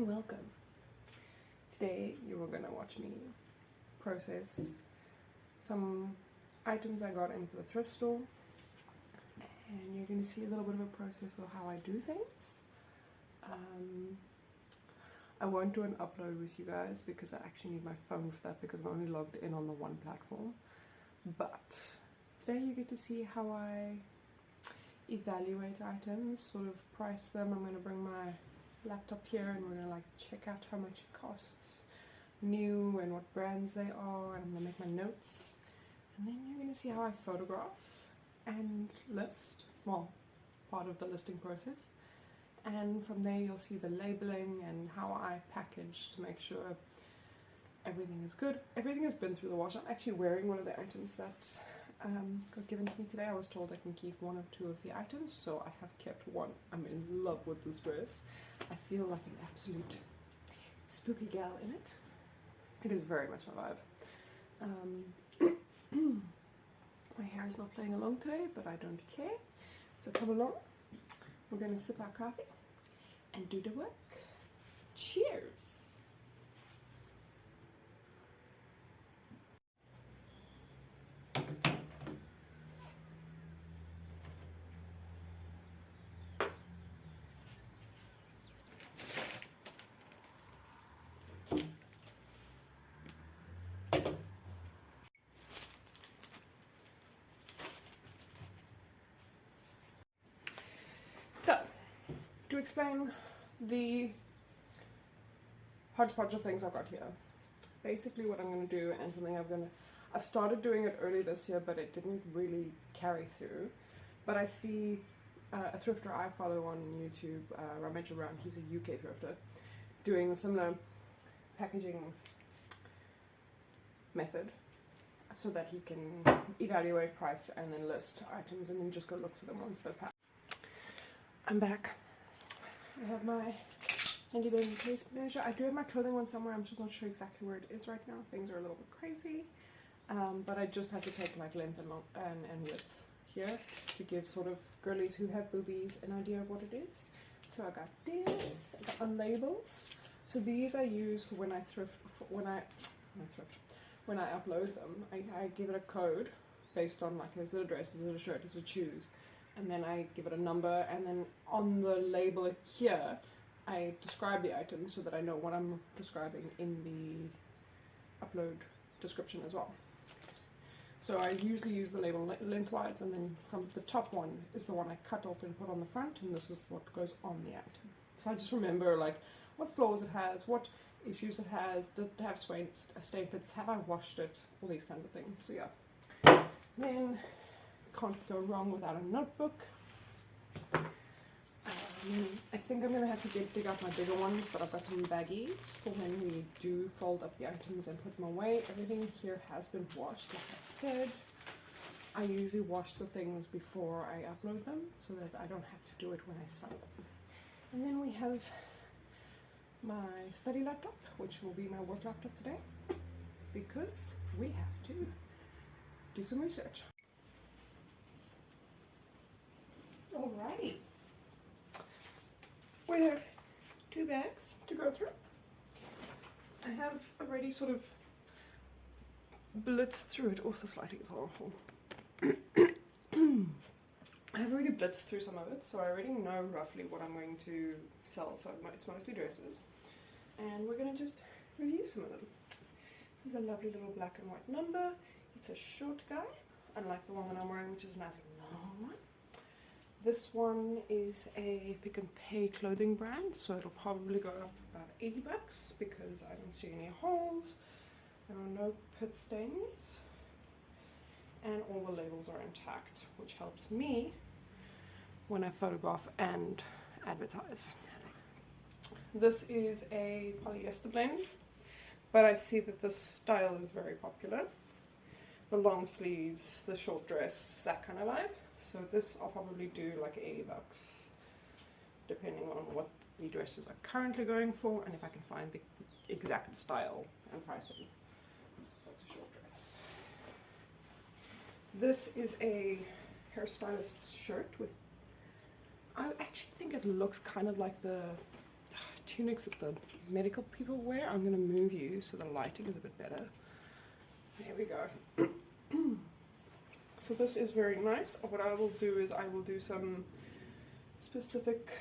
and welcome. Today you are going to watch me process some items I got in for the thrift store, and you're going to see a little bit of a process of how I do things. I won't do an upload with you guys because I actually need my phone for that because I'm only logged in on the one platform, but today you get to see how I evaluate items, sort of price them. I'm going to bring my laptop here and we're going to like check out how much it costs new and what brands they are, and I'm going to make my notes, and then you're going to see how I photograph and list, well, part of the listing process, and from there you'll see the labeling and how I package to make sure everything is good. Everything has been through the wash. I'm actually wearing one of the items that got given to me today. I was told I can keep one or two of the items, so I have kept one. I'm in love with this dress. I feel like an absolute spooky gal in it. It is very much my vibe. My hair is not playing along today, but I don't care. So come along. We're going to sip our coffee and do the work. Cheers! So, to explain the hodgepodge of things I've got here, basically what I'm going to do, and something I've started doing it early this year, but it didn't really carry through, but I see a thrifter I follow on YouTube, Ramage Around, he's a UK thrifter, doing a similar packaging method so that he can evaluate price and then list items and then just go look for them once they're packed. I'm back. I have my handy dandy tape measure. I do have my clothing one somewhere. I'm just not sure exactly where it is right now. Things are a little bit crazy. But I just had to take like length and width here to give sort of girlies who have boobies an idea of what it is. So I got this. I got my labels. So these I use for when I when I upload them. I give it a code based on like, is it a dress, is it a shirt, is it shoes? And then I give it a number, and then on the label here I describe the item so that I know what I'm describing in the upload description as well. So I usually use the label lengthwise, and then from the top one is the one I cut off and put on the front, and this is what goes on the item. So I just remember like what flaws it has, what issues it has, did it have stain pits, have I washed it, all these kinds of things. So yeah. Then can't go wrong without a notebook. I think I'm going to have to dig out my bigger ones, but I've got some baggies for when we do fold up the items and put them away. Everything here has been washed, like I said. I usually wash the things before I upload them so that I don't have to do it when I sell them. And then we have my study laptop, which will be my work laptop today, because we have to do some research. Alrighty. We have two bags to go through. I have already sort of blitzed through it. Oh, this lighting is awful. I have already blitzed through some of it, so I already know roughly what I'm going to sell. So it's mostly dresses. And we're going to just review some of them. This is a lovely little black and white number. It's a short guy, unlike the one that I'm wearing, which is a nice long one. This one is a Pick and Pay clothing brand, so it'll probably go up about 80 bucks because I don't see any holes, there are no pit stains, and all the labels are intact, which helps me when I photograph and advertise. This is a polyester blend, but I see that this style is very popular. The long sleeves, the short dress, that kind of vibe. So this I'll probably do like 80 bucks, depending on what the dresses are currently going for and if I can find the exact style and pricing. So it's a short dress. This is a hairstylist's shirt with, I actually think it looks kind of like the tunics that the medical people wear. I'm going to move you so the lighting is a bit better. There we go. So this is very nice. What I will do is I will do some specific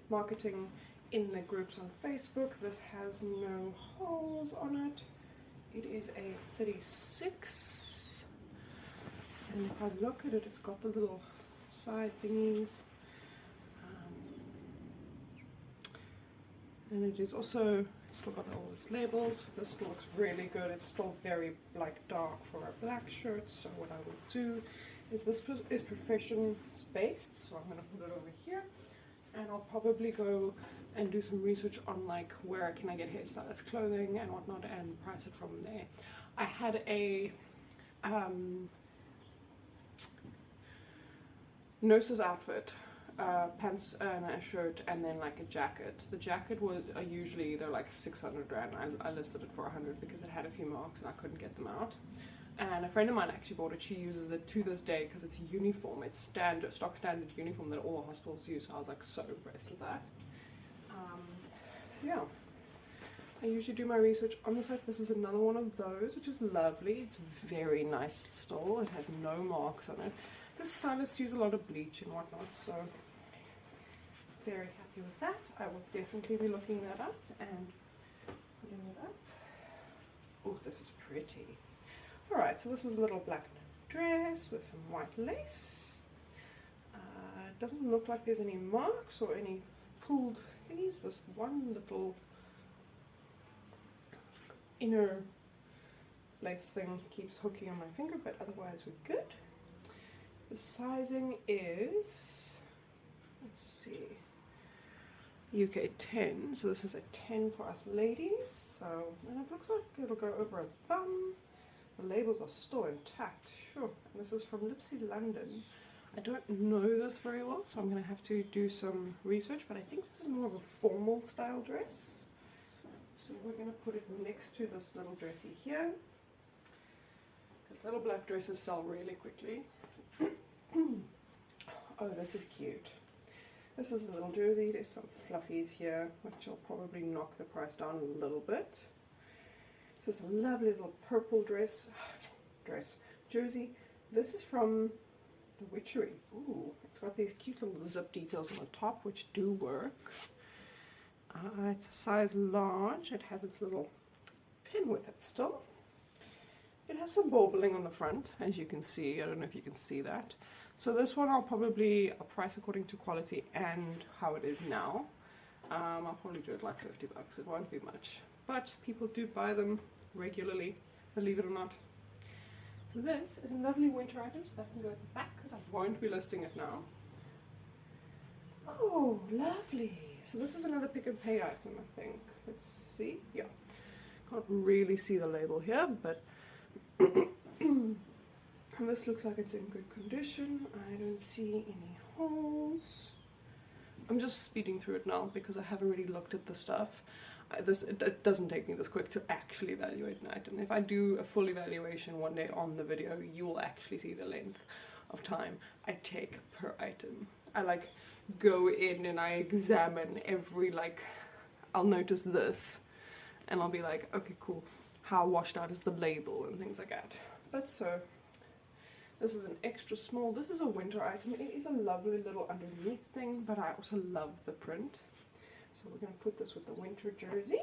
marketing in the groups on Facebook. This has no holes on it. It is a 36. And if I look at it, it's got the little side thingies. And it is also still got all its labels. This still looks really good. It's still very like dark for a black shirt. So what I will do is this is profession based. So I'm going to put it over here, and I'll probably go and do some research on like where can I get hairstylist clothing and whatnot and price it from there. I had a nurse's outfit, pants and a shirt, and then like a jacket. The jacket was usually they're like 600 rand. I listed it for 100 because it had a few marks and I couldn't get them out. And a friend of mine actually bought it. She uses it to this day because it's uniform. It's standard, stock standard uniform that all the hospitals use. So I was like so impressed with that. So yeah, I usually do my research on the site. This is another one of those, which is lovely. It's very nice still. It has no marks on it. The stylists use a lot of bleach and whatnot, so very happy with that. I will definitely be looking that up and putting it up. Oh, this is pretty. Alright, so this is a little black dress with some white lace. It doesn't look like there's any marks or any pulled thingies. This one little inner lace thing keeps hooking on my finger, but otherwise we're good. The sizing is, let's see, UK 10, so this is a 10 for us ladies. So, and it looks like it'll go over a bum. The labels are still intact, sure. And this is from Lipsy London. I don't know this very well, so I'm going to have to do some research, but I think this is more of a formal style dress. So we're going to put it next to this little dressy here, because little black dresses sell really quickly. Oh, this is cute. This is a little jersey. There's some fluffies here, which will probably knock the price down a little bit. This is a lovely little purple jersey. This is from The Witchery. Ooh, it's got these cute little zip details on the top, which do work. It's a size large. It has its little pin with it still. It has some bauble on the front, as you can see. I don't know if you can see that. So this one I'll price according to quality and how it is now. I'll probably do it like 50 bucks. It won't be much. But people do buy them regularly, believe it or not. So this is a lovely winter item, so that can go at the back because I won't be listing it now. Oh, lovely. So this is another pick and pay item, I think. Let's see. Yeah. Can't really see the label here, but and this looks like it's in good condition. I don't see any holes. I'm just speeding through it now because I have already looked at the stuff. It doesn't take me this quick to actually evaluate an item. If I do a full evaluation one day on the video, you will actually see the length of time I take per item. I like go in and I examine every, like, I'll notice this and I'll be like, okay, cool, how washed out is the label and things like that. But so this is an extra small. This is a winter item. It is a lovely little underneath thing, but I also love the print. So we're going to put this with the winter jersey.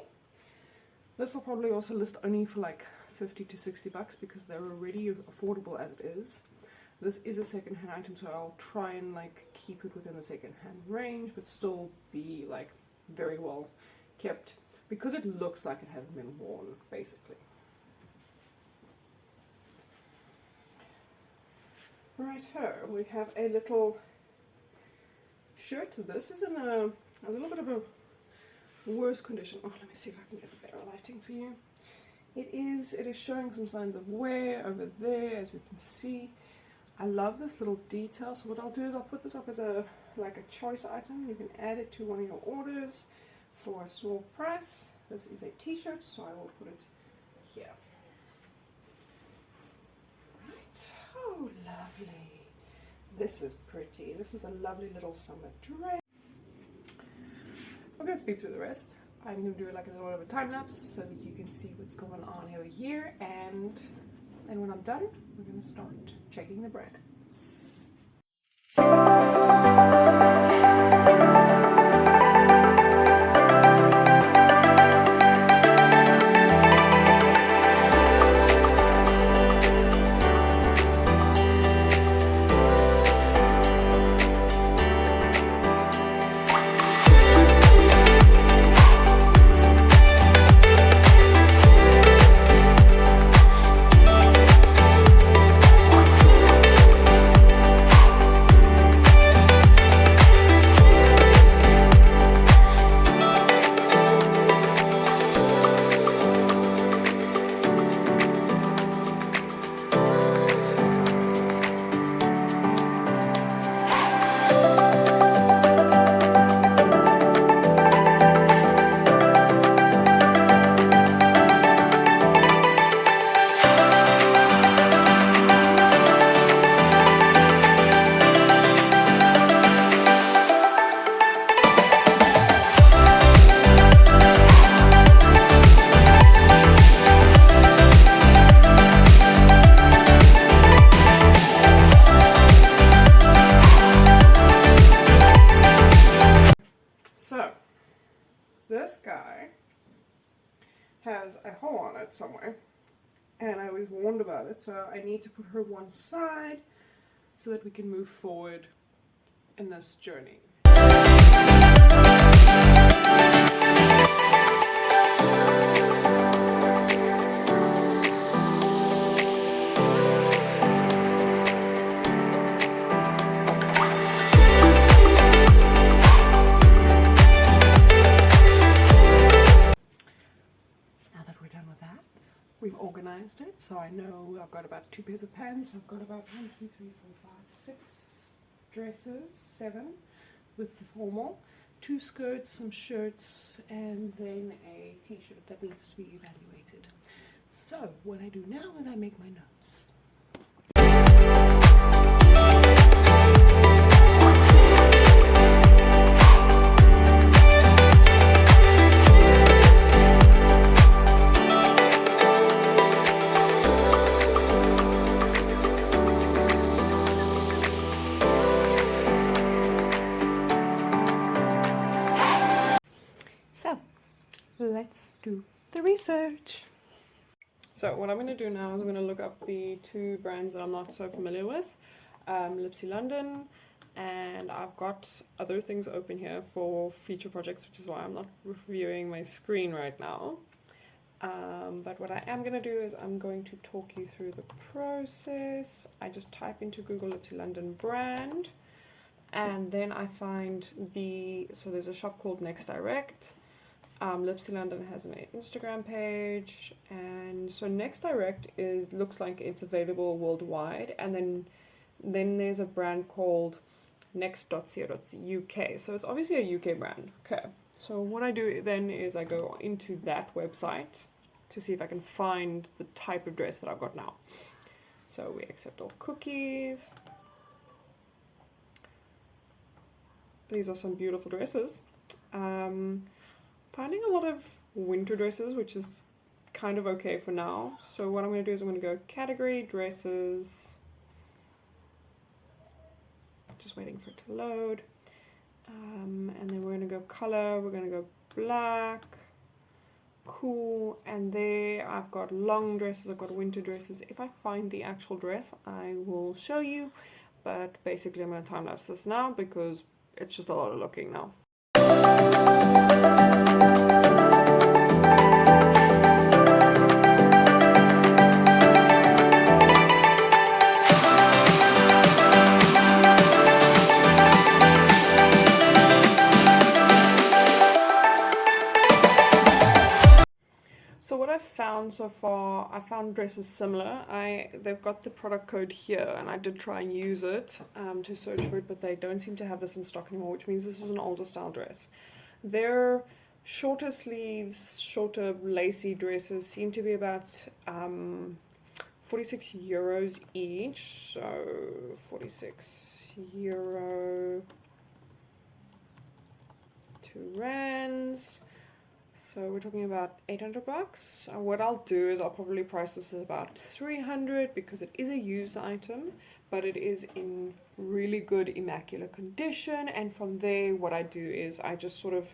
This will probably also list only for like 50 to 60 bucks because they're already affordable as it is. This is a second-hand item, so I'll try and like keep it within the second-hand range, but still be like very well kept because it looks like it hasn't been worn, basically. Righto, we have a little shirt. This is in a little bit of a worse condition. Oh, let me see if I can get a better lighting for you. It is showing some signs of wear over there, as we can see. I love this little detail, so what I'll do is I'll put this up as a choice item. You can add it to one of your orders for a small price. This is a t-shirt, so I will put it here. Right. Oh, lovely. This is pretty. This is a lovely little summer dress. we're going to speed through the rest. I'm going to do like a little bit of a time lapse so that you can see what's going on over here, and when I'm done, we're going to start checking the brands. So, this guy has a hole on it somewhere, and I was warned about it, so I need to put her one side so that we can move forward in this journey. We've organized it, so I know I've got about 2 pairs of pants. I've got about 1, 2, 3, 4, 5, 6 dresses, 7 with the formal, 2 skirts, some shirts, and then a t-shirt that needs to be evaluated. So what I do now is I make my notes. Let's do the research. So what I'm going to do now is I'm going to look up the 2 brands that I'm not so familiar with, Lipsy London, and I've got other things open here for future projects, which is why I'm not reviewing my screen right now. But what I am going to do is I'm going to talk you through the process. I just type into Google Lipsy London brand, and then I find so there's a shop called Next Direct. Lipsy London has an Instagram page, and so Next Direct looks like it's available worldwide, and then there's a brand called next.co.uk, so it's obviously a UK brand. Okay, so what I do then is I go into that website to see if I can find the type of dress that I've got now. So we accept all cookies. These are some beautiful dresses. Finding a lot of winter dresses, which is kind of okay for now. So what I'm going to do is I'm going to go category, dresses. Just waiting for it to load. And then we're going to go color, we're going to go black, cool, and there I've got long dresses, I've got winter dresses. If I find the actual dress, I will show you, but basically I'm going to time lapse this now because it's just a lot of looking now. So what I've found so far, I found dresses similar. They've got the product code here, and I did try and use it to search for it, but they don't seem to have this in stock anymore, which means this is an older style dress. Their shorter sleeves, shorter lacy dresses seem to be about 46 euros each, so 46 euro to rands. So we're talking about 800 bucks. What I'll do is I'll probably price this at about 300 because it is a used item, but it is in really good immaculate condition. And from there, what I do is I just sort of,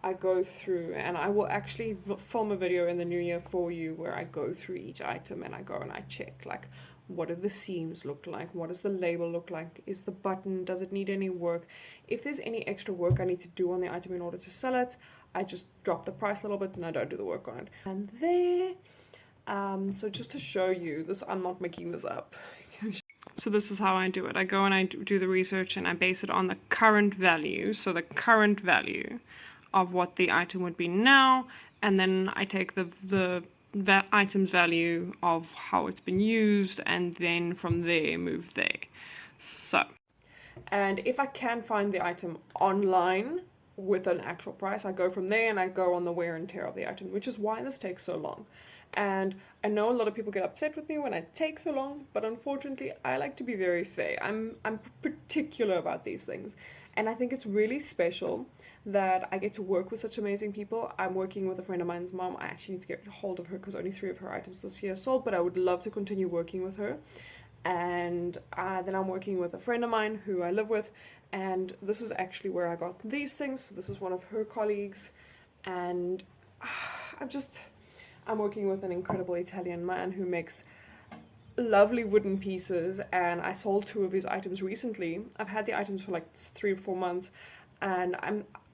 I go through, and I will actually film a video in the new year for you where I go through each item and I go and I check, like, what do the seams look like? What does the label look like? Is the button, does it need any work? If there's any extra work I need to do on the item in order to sell it, I just drop the price a little bit and I don't do the work on it. And there, so just to show you this, I'm not making this up. So this is how I do it. I go and I do the research and I base it on the current value. So the current value of what the item would be now, and then I take the item's value of how it's been used, and then from there move there. So, and if I can find the item online with an actual price, I go from there and I go on the wear and tear of the item, which is why this takes so long. And I know a lot of people get upset with me when I take so long, but unfortunately I like to be very fair. I'm particular about these things, and I think it's really special that I get to work with such amazing people. I'm working with a friend of mine's mom. I actually need to get a hold of her because only 3 of her items this year sold, but I would love to continue working with her. And then I'm working with a friend of mine who I live with, and this is actually where I got these things. This is one of her colleagues, and I'm working with an incredible Italian man who makes lovely wooden pieces, and I sold 2 of his items recently. I've had the items for like 3 or 4 months, and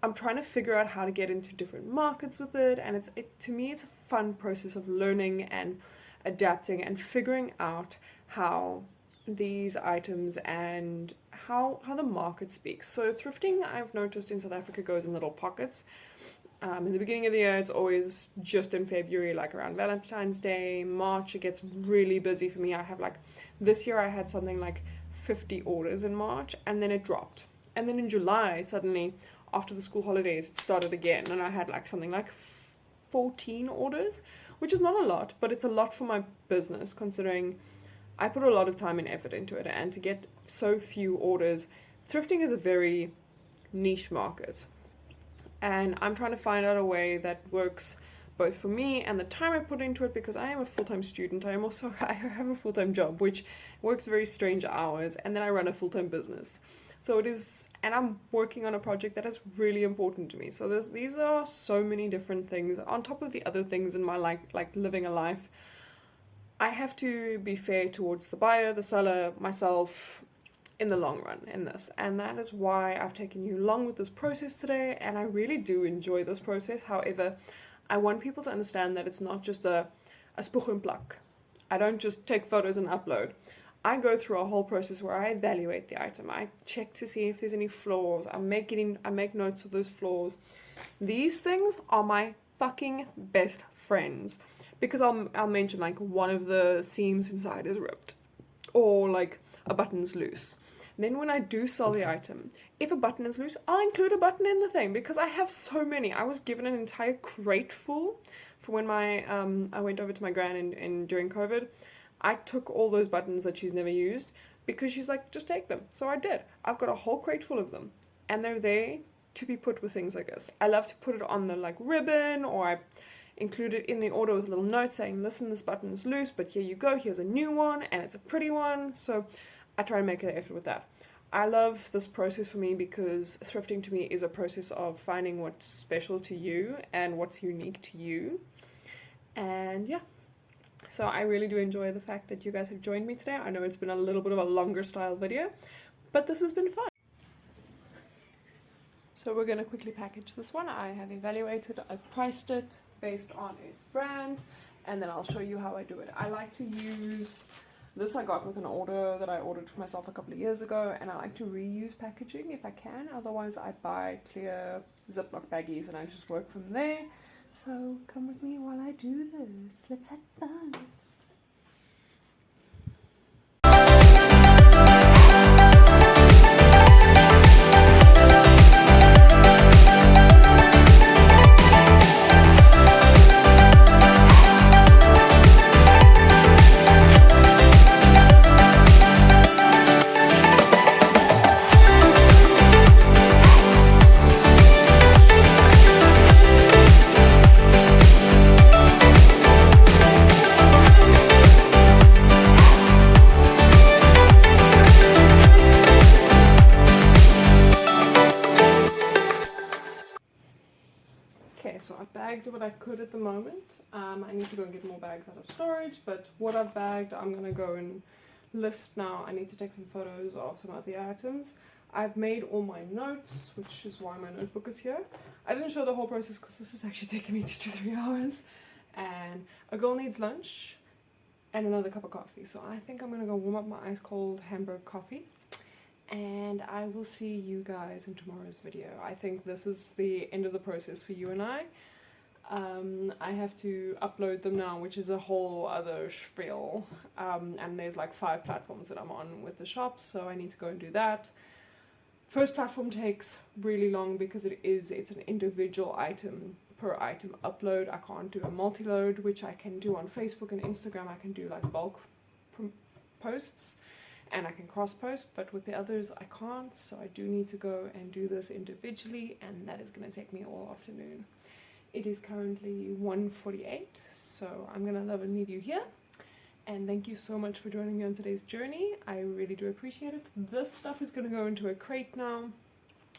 I'm trying to figure out how to get into different markets with it, and to me it's a fun process of learning and adapting and figuring out how these items and how the market speaks. So thrifting, I've noticed in South Africa, goes in little pockets. In the beginning of the year, it's always just in February, like around Valentine's Day. March, it gets really busy for me. I have this year I had something like 50 orders in March, and then it dropped. And then in July, suddenly, after the school holidays, it started again, and I had something like 14 orders, which is not a lot, but it's a lot for my business, considering I put a lot of time and effort into it, and to get so few orders. Thrifting is a very niche market, and I'm trying to find out a way that works both for me and the time I put into it, because I am a full-time student. I have a full-time job, which works very strange hours, and then I run a full-time business. So it is, and I'm working on a project that is really important to me. So these are so many different things on top of the other things in my life, like living a life. I have to be fair towards the buyer, the seller, myself, in the long run in this. And that is why I've taken you along with this process today, and I really do enjoy this process. However, I want people to understand that it's not just a spoeg and plak. I don't just take photos and upload. I go through a whole process where I evaluate the item. I check to see if there's any flaws. I make notes of those flaws. These things are my fucking best friends, because I'll mention one of the seams inside is ripped, or a button's loose. Then when I do sell the item, if a button is loose, I'll include a button in the thing, because I have so many. I was given an entire crate full for when I went over to my gran and during COVID. I took all those buttons that she's never used, because she's like, just take them. So I did. I've got a whole crate full of them, and they're there to be put with things like this. I love to put it on the ribbon, or I include it in the order with a little note saying, listen, this button is loose, but here you go, here's a new one, and it's a pretty one. So I try and make an effort with that. I love this process for me, because thrifting to me is a process of finding what's special to you and what's unique to you. And yeah. So I really do enjoy the fact that you guys have joined me today. I know it's been a little bit of a longer style video, but this has been fun. So we're going to quickly package this one. I have evaluated, I've priced it based on its brand, and then I'll show you how I do it. I like to use, this I got with an order that I ordered for myself a couple of years ago, and I like to reuse packaging if I can. Otherwise I buy clear Ziploc baggies and I just work from there. So come with me while I do this. Let's have fun. bagged what I could at the moment. I need to go and get more bags out of storage, but what I've bagged, I'm going to go and list now. I need to take some photos of some of the items. I've made all my notes, which is why my notebook is here. I didn't show the whole process because this is actually taking me 2 to 3 hours. And a girl needs lunch and another cup of coffee. So I think I'm going to go warm up my ice cold Hamburg coffee. And I will see you guys in tomorrow's video. I think this is the end of the process for you and I. I have to upload them now, which is a whole other spiel. And there's like 5 platforms that I'm on with the shop, so I need to go and do that. First platform takes really long because it's an individual item per item upload. I can't do a multi-load, which I can do on Facebook and Instagram. I can do like bulk posts. And I can cross post, but with the others I can't, so I do need to go and do this individually, and that is going to take me all afternoon. It is currently 1:48, so I'm going to love and leave you here, and thank you so much for joining me on today's journey. I really do appreciate it. This stuff is going to go into a crate now,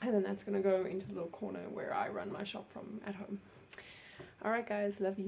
and then that's going to go into the little corner where I run my shop from at home. Alright guys, love you.